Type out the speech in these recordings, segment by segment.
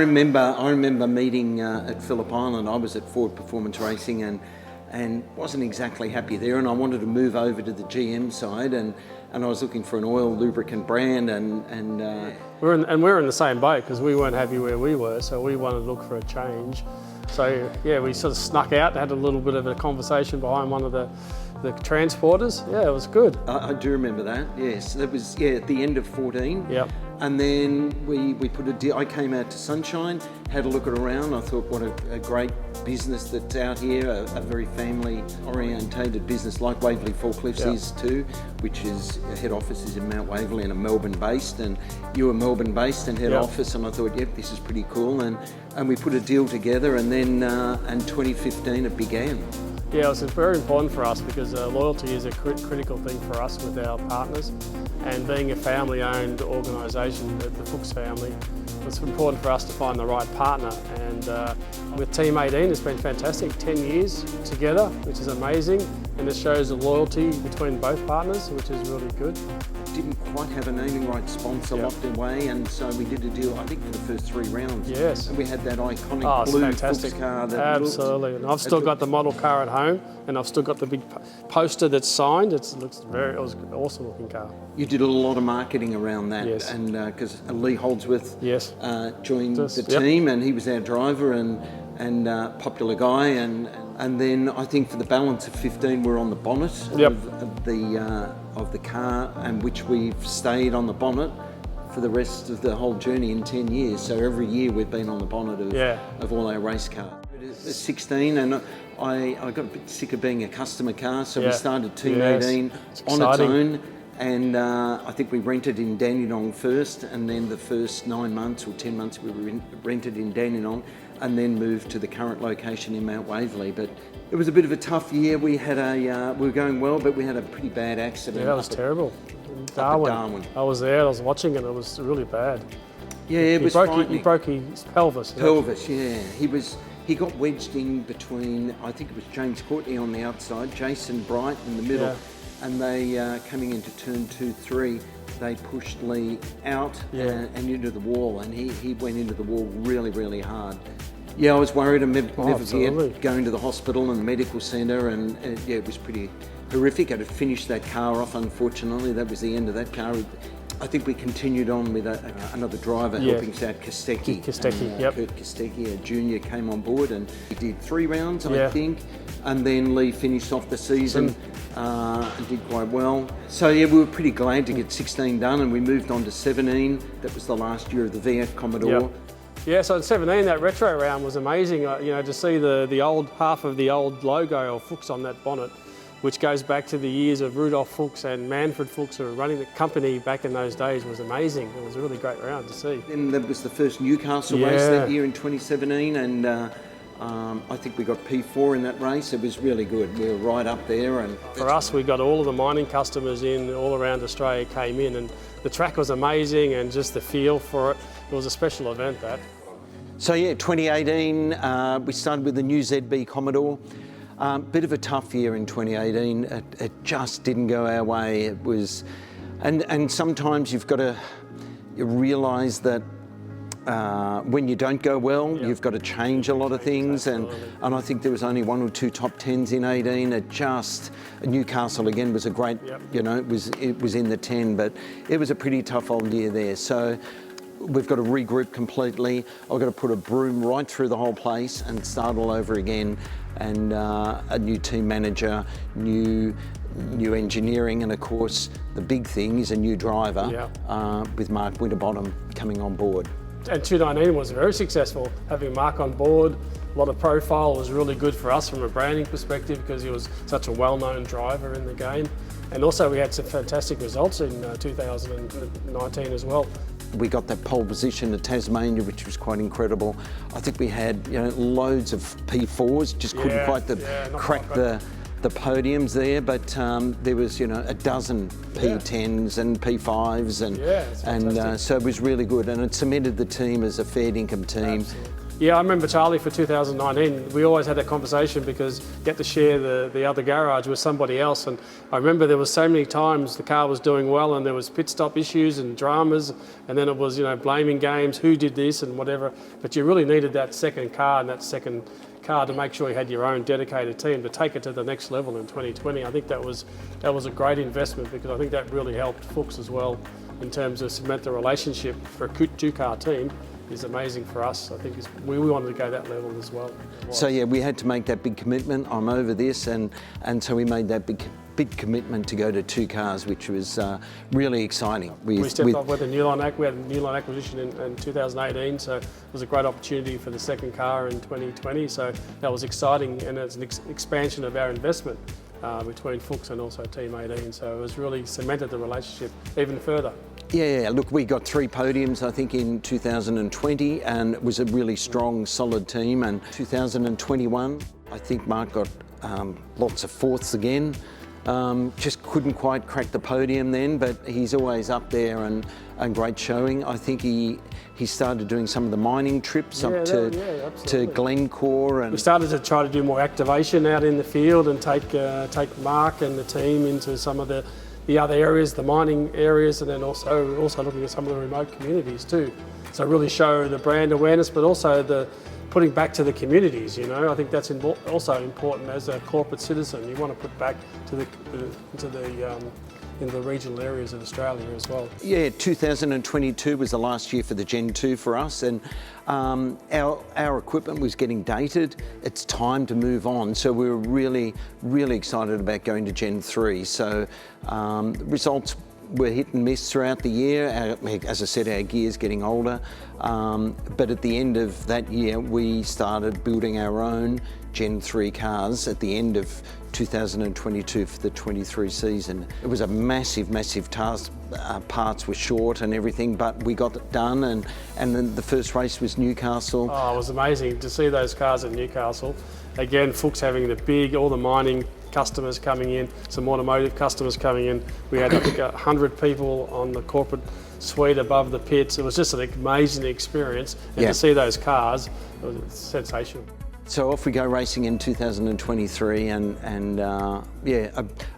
remember meeting at Phillip Island. I was at Ford Performance Racing and wasn't exactly happy there, and I wanted to move over to the GM side, and I was looking for an oil lubricant brand, and we're in the same boat because we weren't happy where we were, so we wanted to look for a change. So yeah, we sort of snuck out, had a little bit of a conversation behind one of the transporters. Yeah, it was good. I do remember that. Yes, that was at the end of 14. Yep. And then we put a deal. I came out to Sunshine, had a look around. I thought, what a great business that's out here, a very family-orientated business like Waverley Forklifts is too, which is head office is in Mount Waverley and a Melbourne-based, and you were Melbourne-based and head office, and I thought, yep, this is pretty cool, and we put a deal together, and then in 2015 it began. Yeah, it was very important for us because loyalty is a critical thing for us with our partners, and being a family-owned organisation, the Fuchs family, it's important for us to find the right partner. And with Team 18, it's been fantastic, 10 years together, which is amazing, and it shows the loyalty between both partners, which is really good. Didn't quite have a naming rights sponsor locked away, and so we did a deal, I think, for the first 3 rounds. Yes. And we had that iconic blue Fuchs car. Absolutely. And I've still got the model car at home, and I've still got the big poster that's signed. It was an awesome looking car. You did a lot of marketing around that, yes. And because Lee Holdsworth joined the team, and he was our driver and popular guy, and then I think for the balance of 15 we're on the bonnet of the car, and which we've stayed on the bonnet for the rest of the whole journey in 10 years. So every year we've been on the bonnet of all our race cars. At 16, and I got a bit sick of being a customer car, so we started Team 18 on its own. And I think we rented in Dandenong first, and then the first 9 months or 10 months we rented in Dandenong, and then moved to the current location in Mount Waverley. But it was a bit of a tough year. We had we were going well, but we had a pretty bad accident. Yeah, that was terrible. Darwin. I was there. I was watching it. It was really bad. Yeah, it was frightening. He broke his pelvis. Yeah. He got wedged in between. I think it was James Courtney on the outside, Jason Bright in the middle. Yeah. And they, coming into turn 2-3, they pushed Lee out and into the wall, and he went into the wall really, really hard. Yeah, I was worried. I never forget going to the hospital and the medical centre, and it was pretty horrific. I had to finish that car off, unfortunately. That was the end of that car. I think we continued on with another driver helping us out, Kostecki. Kurt Kostecki, a junior, came on board, and we did 3 rounds, I think, and then Lee finished off the season. And did quite well. So yeah, we were pretty glad to get 16 done, and we moved on to 17. That was the last year of the V8 Commodore. Yeah, so in 17, that retro round was amazing. To see the old half of the old logo of Fuchs on that bonnet, which goes back to the years of Rudolf Fuchs and Manfred Fuchs, who were running the company back in those days, was amazing. It was a really great round to see. And that was the first Newcastle race that year in 2017, and I think we got P4 in that race. It was really good. We were right up there. And for us, we got all of the mining customers in all around Australia came in, and the track was amazing, and just the feel for it. It was a special event, that. So yeah, 2018, we started with the new ZB Commodore. Bit of a tough year in 2018. It just didn't go our way. It was, and sometimes you've got to realise that when you don't go well, you've got to change a lot of things, and I think there was only 1 or 2 top 10s in 18. Newcastle again was a great, it was in the 10, but it was a pretty tough old year there. So we've got to regroup completely. I've got to put a broom right through the whole place and start all over again, and a new team manager, new engineering, and of course the big thing is a new driver with Mark Winterbottom coming on board. And 2019 was very successful, having Mark on board. A lot of profile was really good for us from a branding perspective because he was such a well-known driver in the game. And also we had some fantastic results in 2019 as well. We got that pole position at Tasmania, which was quite incredible. I think we had loads of P4s, just couldn't quite crack the podiums there, but there was a dozen P10s and P5s, and so it was really good, and it cemented the team as a fair income team. Yeah, I remember Charlie for 2019. We always had that conversation because you get to share the other garage with somebody else. And I remember there was so many times the car was doing well and there was pit stop issues and dramas, and then it was, you know, blaming games, who did this and whatever. But you really needed that second car and that second car to make sure you had your own dedicated team to take it to the next level in 2020. I think that was a great investment because I think that really helped Fuchs as well in terms of cement the relationship for a two-car team. Is amazing for us. I think we wanted to go that level as well. So yeah, we had to make that big commitment. I'm over this, and so we made that big commitment to go to 2 cars, which was really exciting. We stepped up with a new line acquisition in 2018, so it was a great opportunity for the second car in 2020. So that was exciting, and it's an expansion of our investment between Fuchs and also Team 18. So it was really cemented the relationship even further. Yeah, look, we got 3 podiums, I think, in 2020, and it was a really strong, solid team. And 2021, I think Mark got lots of 4ths again. Just couldn't quite crack the podium then, but he's always up there and great showing. I think he started doing some of the mining trips up to Glencore. And we started to try to do more activation out in the field and take Mark and the team into some of the other areas, the mining areas, and then also looking at some of the remote communities too. So really show the brand awareness, but also the putting back to the communities. You know, I think that's also important as a corporate citizen. You want to put back to in the regional areas of Australia as well. Yeah, 2022 was the last year for the Gen 2 for us, and our equipment was getting dated. It's time to move on, so we were really excited about going to Gen 3. So results were hit and miss throughout the year. As I said, our gear's getting older, but at the end of that year we started building our own Gen 3 cars at the end of 2022 for the 23 season. It was a massive task. Parts were short and everything, but we got it done, and then the first race was Newcastle. Oh, it was amazing to see those cars at Newcastle. Again, Fuchs having all the mining customers coming in, some automotive customers coming in. We had, I think, 100 people on the corporate suite above the pits. It was just an amazing experience, and to see those cars, it was sensational. So off we go racing in 2023, and a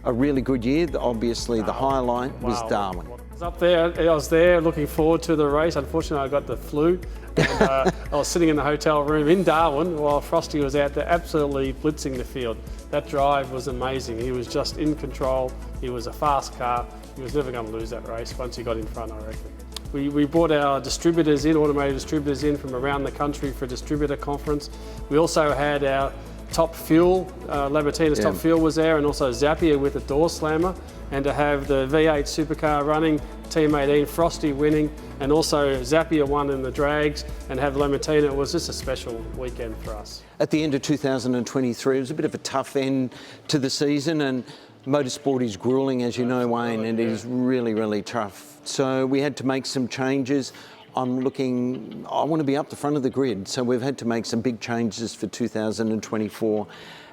really good year. Obviously, the highlight was Darwin. I was there looking forward to the race. Unfortunately, I got the flu. And, I was sitting in the hotel room in Darwin while Frosty was out there absolutely blitzing the field. That drive was amazing. He was just in control. He was a fast car. He was never going to lose that race once he got in front, I reckon. We brought our distributors in, automotive distributors in from around the country for a distributor conference. We also had our Top Fuel, Labertina's Top Fuel was there, and also Zappia with the door slammer. And to have the V8 supercar running, Team 18, Frosty winning, and also Zappia won in the drags, and have Labertina, it was just a special weekend for us. At the end of 2023, it was a bit of a tough end to the season, and motorsport is grueling, as you know, Wayne, and it is really tough. So we had to make some changes. I want to be up the front of the grid, so we've had to make some big changes for 2024.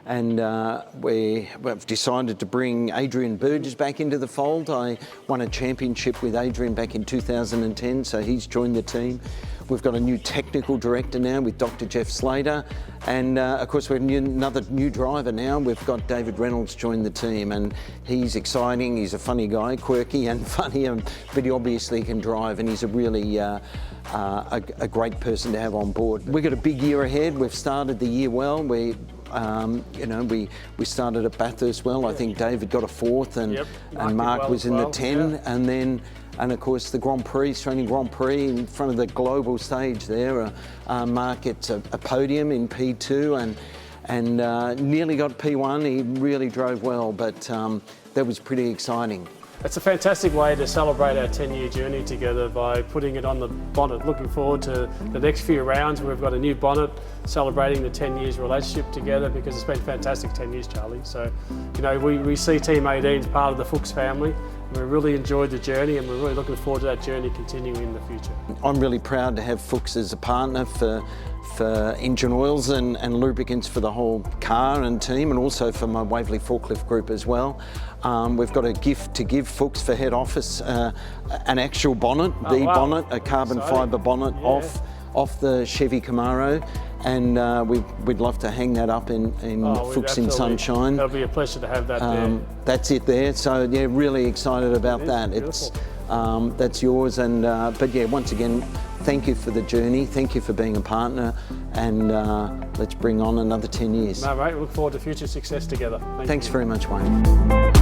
And we've decided to bring Adrian Burgess back into the fold. I won a championship with Adrian back in 2010, so he's joined the team. We've got a new technical director now with Dr. Jeff Slater, and of course we have another new driver now. We've got David Reynolds joined the team, and he's exciting. He's a funny guy, quirky and funny, but he obviously can drive, and he's a really a great person to have on board. We've got a big year ahead. We've started the year well. We started at Bathurst well. I think David got a 4th, and Mark was in the 10, and of course the Grand Prix, Australian Grand Prix, in front of the global stage there. Mark gets a podium in P2 and nearly got P1. He really drove well, but that was pretty exciting. It's a fantastic way to celebrate our 10-year journey together by putting it on the bonnet. Looking forward to the next few rounds. We've got a new bonnet celebrating the 10 years relationship together, because it's been fantastic 10 years, Charlie. So, you know, we see Team 18 as part of the Fuchs family. We really enjoyed the journey, and we're really looking forward to that journey continuing in the future. I'm really proud to have Fuchs as a partner for engine oils and lubricants for the whole car and team, and also for my Waverley Forklift group as well. We've got a gift to give Fuchs for head office, an actual bonnet, bonnet, a carbon fibre bonnet off the Chevy Camaro, and we'd love to hang that up in Fuchs in Sunshine. It'll be a pleasure to have that there. That's it there. So yeah, really excited about that. Beautiful. That's yours, and but yeah, once again, thank you for the journey. Thank you for being a partner, and let's bring on another 10 years. No, mate, we look forward to future success together. Thanks very much, Wayne.